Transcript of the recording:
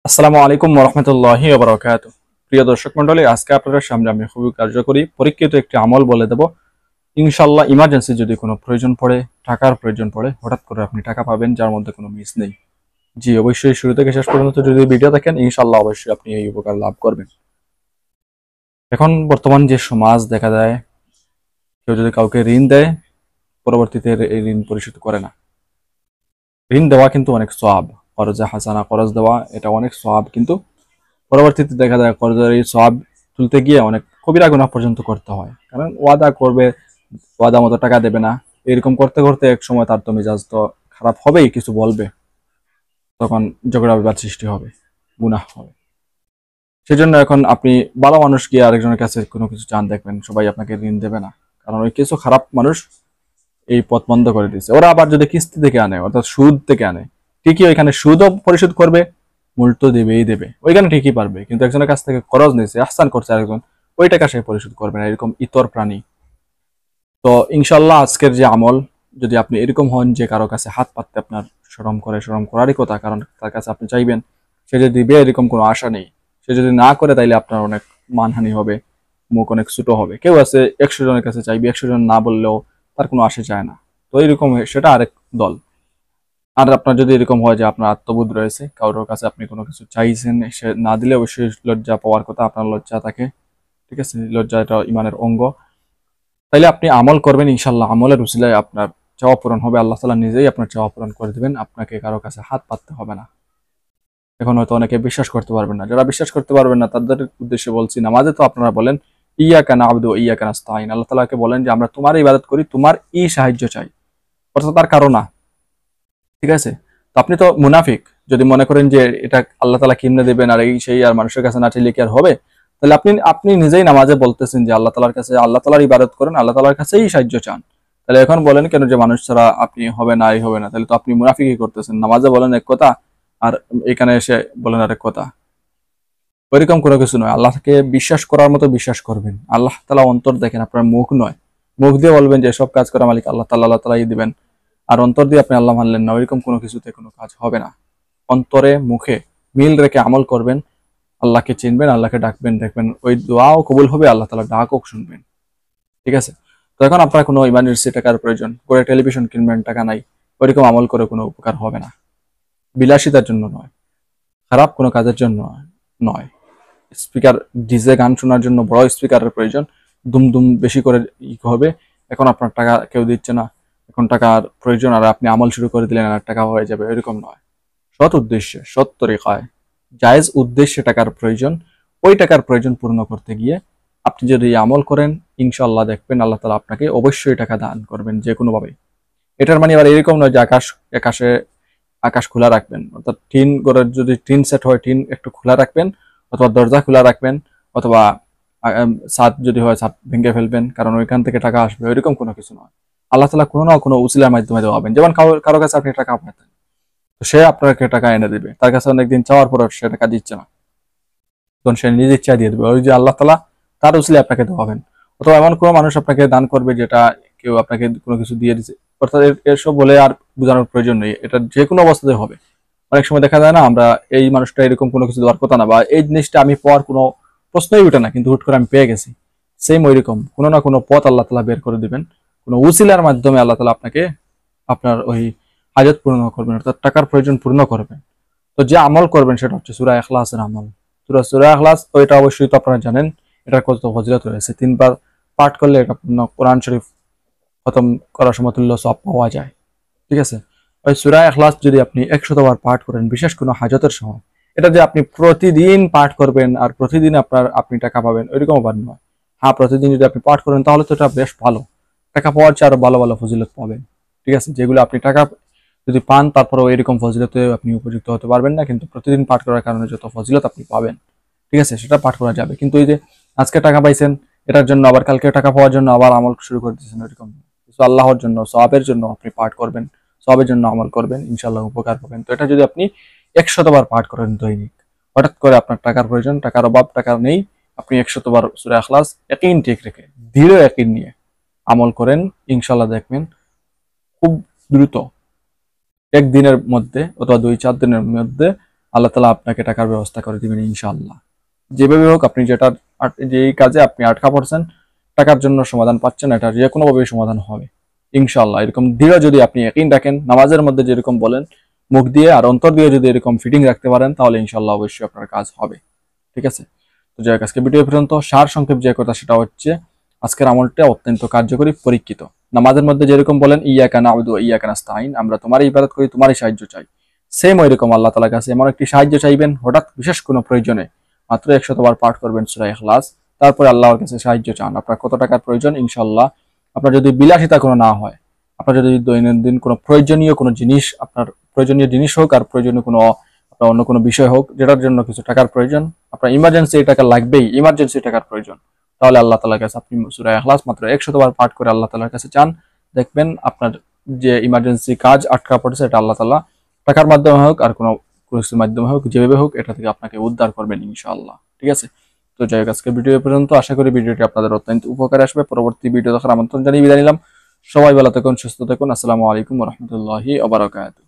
আসসালামু আলাইকুম ওয়া রাহমাতুল্লাহি ওয়া বারাকাতুহু। প্রিয় দর্শক মণ্ডলী, আজকে আপনাদের সামনে আমি খুবই কার্যকরী পরীক্ষিত একটি আমল বলে দেব। ইনশাআল্লাহ ইমার্জেন্সি যদি কোনো প্রয়োজন পড়ে, টাকার প্রয়োজন পড়ে, হঠাৎ করে আপনি টাকা পাবেন যার মধ্যে কোনো মিস নেই। জি অবশ্যই শুরু থেকে শেষ পর্যন্ত যদি ভিডিও দেখেন ইনশাআল্লাহ অবশ্যই আপনি এই উপকার লাভ করবেন। এখন বর্তমান যে সমাজ দেখা যায়, কেউ যদি কাউকে ঋণ দেয়, পরবর্তীতে এই ঋণ পরিশোধ করে না। ঋণ দেওয়া কিন্তু অনেক সওয়াব, করজে হাসানা, করজ দেওয়া এটা অনেক সওয়াব, কিন্তু পরবর্তীতে দেখা যায় কর্জের এই সওয়াব তুলতে গিয়ে অনেক কবিরা গুনাহ পর্যন্ত করতে হয়। কারণ ওয়াদা করবে, ওয়াদা মতো টাকা দেবে না, এরকম করতে করতে এক সময় তার তো মেজাজ তো খারাপ হবেই, কিছু বলবে, তখন ঝগড়া বিবাদ সৃষ্টি হবে, গুনাহ হবে। সেজন্য এখন আপনি ভালো মানুষ গিয়ে আরেকজনের কাছে কোনো কিছু চান, দেখবেন সবাই আপনাকে ঋণ দেবে না, কারণ ওই কিছু খারাপ মানুষ এই পথ বন্ধ করে দিচ্ছে। ওরা আবার যদি কিস্তি থেকে আনে, অর্থাৎ সুদ থেকে আনে, ঠিকই ওইখানে সুদও পরিশোধ করবে, মূল্য দেবেই দেবে, ওইখানে ঠিকই পারবে। কিন্তু একজনের কাছ থেকে খরচ নিয়েছে, আহসান করছে আরেকজন, ওই টাকা সে পরিশোধ করবে না। এরকম ইতর প্রাণী। তো ইনশাল্লাহ আজকের যে আমল, যদি আপনি এরকম হন যে কারো কাছে হাত পাততে আপনার শরম করে, শরম করারই কথা, কারণ তার কাছে আপনি চাইবেন, সে যদি দিবে এরকম কোনো আশা নেই, সে যদি না করে তাইলে আপনার অনেক মানহানি হবে, মুখ অনেক ছোট হবে। কেউ আছে 100 জনের কাছে চাইবে, 100 জন না বললেও তার কোনো আসে যায় না। তো এরকম সেটা আরেক দল। আর আপনার যদি এরকম হয় যে আপনার আত্মবোধ রয়েছে, কারোর কাছে আপনি কোনো কিছু চাইছেন, সে না দিলে অবশ্যই লজ্জা পাওয়ার কথা, আপনার লজ্জা থাকে, ঠিক আছে, লজ্জা এটা ইমানের অঙ্গ। তাইলে আপনি আমল করবেন, ইনশাল্লাহ আমলের উসিলায় আপনার চাওয়া পূরণ হবে, আল্লাহ তাআলা নিজেই আপনার চাওয়া পূরণ করে দিবেন, আপনাকে কারো কাছে হাত পাততে হবে না। এখন হয়তো অনেকে বিশ্বাস করতে পারবেন না, যারা বিশ্বাস করতে পারবেন না তাদের উদ্দেশ্যে বলছি, নামাজে তো আপনারা বলেন ইয়াকা না'বুদু ওয়া ইয়াকা নাস্তাঈন, আল্লাহ তাআলাকে বলেন যে আমরা তোমার ইবাদত করি, তোমার সাহায্য চাই, অর্থাৎ তার কারো না। ঠিক আছে? তো আপনি তো মুনাফিক যদি মনে করেন যে এটা আল্লাহ তাআলা কেমনে দেবেন, আর এই সেই, আর মানুষের কাছে না চাইলে কি আর হবে? তাহলে আপনি আপনি নিজেই নামাজে বলতেছেন যে আল্লাহ তাআলার কাছে, আল্লাহ তাআলার ইবাদত করেন, আল্লাহ তাআলার কাছেই সাহায্য চান। তাহলে এখন বলেন কেন যে মানুষ ছাড়া আপনি হবে না, এই হবে না? তাহলে তো আপনি মুনাফিকই করতেছেন। নামাজে বলেন এক কথা, আর এখানে এসে বলেন আরেক কথা। ওইরকম কোনো কিছু নয়। আল্লাহকে বিশ্বাস করার মতো বিশ্বাস করবেন। আল্লাহ তাআলা অন্তর দেখেন, আপনার মুখ নয়। মুখ দিয়ে বলবেন যে সব কাজ করা মালিক আল্লাহ তাআলা, আল্লাহ তাআলাই দিবেন, আর অন্তর দিয়ে আপনি আল্লাহ মানলেন না, ওইরকম কোনো কিছুতে কোনো কাজ হবে না। অন্তরে মুখে মিল রেখে আমল করবেন, আল্লাহকে চিনবেন, আল্লাহকে ডাকবেন, দেখবেন ওই দোয়াও কবুল হবে, আল্লাহ তাআলা ডাকও শুনবেন। ঠিক আছে? তো এখন আপনার কোনো ইমার্জেন্সি টাকার প্রয়োজন, করে টেলিভিশন কিনবেন, টাকা নাই, ওইরকম আমল করে কোনো উপকার হবে না। বিলাসিতার জন্য নয়, খারাপ কোনো কাজের জন্য নয়। স্পিকার, ডিজে গান শোনার জন্য বড় স্পিকারের প্রয়োজন, দুম দুম বেশি করে হবে। এখন আপনার টাকা কেউ দিচ্ছে না, এখন টাকার প্রয়োজন, আর আপনি আমল শুরু করে দিলেন আর টাকা হয়ে যাবে, এরকম নয়। সৎ উদ্দেশ্যে, সৎ তরিকায়, জায়েজ উদ্দেশ্যে টাকার প্রয়োজন, ওই টাকার প্রয়োজন পূর্ণ করতে গিয়ে আপনি যদি আমল করেন, ইনশাআল্লাহ দেখবেন আল্লাহ তাআলা আপনাকে অবশ্যই টাকা দান করবেন যে কোনো ভাবে। এটার মানে আবার এরকম নয় যে আকাশে আকাশ খোলা রাখবেন, অর্থাৎ টিন ঘরের যদি টিন সেট হয়, টিন একটু খোলা রাখবেন, অথবা দরজা খোলা রাখবেন, অথবা ছাদ যদি হয় ছাদ ভেঙে ফেলবেন কারণ ওইখান থেকে টাকা আসবে, ওইরকম কোনো কিছু নয়। আল্লাহ তাআলা কোনো না কোনো উসিলার মাধ্যমে দেওয়াবেন। যেমন কারো কাছে আপনি টাকা পাঠান, তো সে আপনাকে টাকা এনে দেবে, তার কাছে অনেকদিন চাওয়ার পর সে টাকা দিচ্ছে না, তখন সে নিজের ইচ্ছা দিয়ে দেবে, ওই যে আল্লাহ তাআলা তার উসিলায় আপনাকে দেওয়াবেন। অথবা এমন কোনো মানুষ আপনাকে দান করবে যেটা কেউ আপনাকে কোনো কিছু দিয়ে দিচ্ছে, অর্থাৎ এসব বলে আর বোঝানোর প্রয়োজন নেই, এটা যে কোনো অবস্থাতে হবে। অনেক সময় দেখা যায় না, আমরা এই মানুষটা এরকম কোনো কিছু দেওয়ার কথা না, বা এই জিনিসটা আমি পাওয়ার কোনো প্রশ্নই উঠে না, কিন্তু হুট করে আমি পেয়ে গেছি। সেম ওইরকম কোনো না কোনো পথ আল্লাহ তাআলা বের করে দিবেন, কোনো উসিলার মাধ্যমে আল্লাহ তাআলা আপনাকে আপনার ওই হাজত পূর্ণ করবেন, অর্থাৎ টাকার প্রয়োজন পূর্ণ করবেন। তো যে আমল করবেন সেটা হচ্ছে সূরা ইখলাসের আমল। সূরা ইখলাস তো এটা অবশ্যই তো আপনারা জানেন, এটার কত ফজিলত রয়েছে। 3 বার পাঠ করলে এটা কোরআন শরীফ খতম করার সমতুল্য সওয়াব পাওয়া যায়। ঠিক আছে? ওই সূরা ইখলাস যদি আপনি 100 বার পাঠ করেন, বিশেষ কোনো হাজতের সময়, এটা যে আপনি প্রতিদিন পাঠ করবেন আর প্রতিদিন আপনি টাকা পাবেন, ওইরকম আবার নয়। হ্যাঁ, প্রতিদিন যদি আপনি পাঠ করেন তাহলে তো এটা বেশ ভালো, টাকা পাওয়ার চেয়ে আরো ভালো ভালো ফজিলত পাবেন। ঠিক আছে? যেগুলো আপনি টাকা যদি পান তারপরেও এরকম ফজিলতে আপনি উপযুক্ত হতে পারবেন না, কিন্তু প্রতিদিন পাঠ করার কারণে যত ফজিলত আপনি পাবেন, ঠিক আছে, সেটা পাঠ করা যাবে। কিন্তু এই যে আজকে টাকা পাইছেন এটার জন্য আবার কালকে টাকা পাওয়ার জন্য আবার আমল শুরু করে দিয়েছেন, এরকম কিছু আল্লাহর জন্য সওয়াবের জন্য আপনি পাঠ করবেন, সওয়াবের জন্য আমল করবেন, ইনশাআল্লাহ উপকার পাবেন। তো এটা যদি আপনি 100 বার পাঠ করেন দৈনিক, হঠাৎ করে আপনার টাকার প্রয়োজন, টাকার অভাব, টাকা নেই, আপনি 100 বার সূরা ইখলাস ইয়াকিন ঠিক রেখে, দৃঢ় ইয়াকিন নিয়ে আমল করেন, ইনশাআল্লাহ দেখবেন খুব দ্রুত একদিনের মধ্যে অথবা 2-4 দিনের মধ্যে আল্লাহ তাআলা আপনাকে টাকার ব্যবস্থা করে দিবেন ইনশাআল্লাহ। যেভাবে হোক আপনি যেই কাজে আপনি আটকা পড়ছেন, টাকার জন্য সমাধান পাচ্ছেন, এটা যে কোনোভাবেই সমাধান হবে ইনশাআল্লাহ। এরকম দৃঢ় যদি আপনি ইয়াকিন রাখেন, নামাজের মধ্যে যেরকম বলেন মুখ দিয়ে আর অন্তর দিয়ে যদি এরকম ফিটিং রাখতে পারেন, তাহলে ইনশাআল্লাহ অবশ্যই আপনার কাজ হবে। ঠিক আছে? তো যাই হোক, আজকে ভিডিও পর্যন্ত সার সংক্ষেপ যে কথা সেটা হচ্ছে আজকের আমলটা অত্যন্ত কার্যকরী, পরীক্ষিত। নামাজের মধ্যে যেরকম বলেন ইয়াকা না'বুদু ওয়া ইয়াকা নাস্তাঈন, আমরা তোমারই ইবাদত করি, তোমারই সাহায্য চাই, সেম ওইরকম আল্লাহ তাআলার কাছে এমন একটি সাহায্য চাইবেন হঠাৎ বিশেষ কোনো প্রয়োজনে, মাত্র 100 বার পাঠ করবেন সূরা ইখলাস, তারপরে আল্লাহর কাছে সাহায্য চান। আপনার কত টাকার প্রয়োজন, ইনশাআল্লাহ আপনার যদি বিলাসিতা কোনো না হয়, আপনার যদি দৈনন্দিন কোনো প্রয়োজনীয় কোনো জিনিস, আপনার প্রয়োজনীয় জিনিস হোক আর প্রয়োজনীয় কোনো আপনার অন্য কোনো বিষয় হোক যেটার জন্য কিছু টাকার প্রয়োজন, আপনার ইমার্জেন্সি টাকা লাগবেই, ইমার্জেন্সি টাকার প্রয়োজন, তাহলে আল্লাহ তাআলার কাছে আপনি সূরা ইখলাস মাত্র 100 বার পাঠ করে আল্লাহ তাআলার কাছে চান, দেখবেন আপনার যে ইমার্জেন্সি কাজ আটকা পড়েছে এটা আল্লাহ তাআলা টাকার মাধ্যমে হোক আর কোনো কিছুর মাধ্যমে হোক, যেভাবে হোক এটা থেকে আপনাকে উদ্ধার করবেন ইনশাআল্লাহ। ঠিক আছে? তো যাই হোক, আজকে ভিডিও পর্যন্ত। আশা করি ভিডিওটি আপনাদের অত্যন্ত উপকারে আসবে। পরবর্তী ভিডিও দেখার আমন্ত্রণ জানিয়ে বিদায় নিলাম। সবাই ভালো থাকুন, সুস্থ থাকুন। আসসালামু আলাইকুম ওয়া রাহমাতুল্লাহি ওয়া বারাকাতুহু।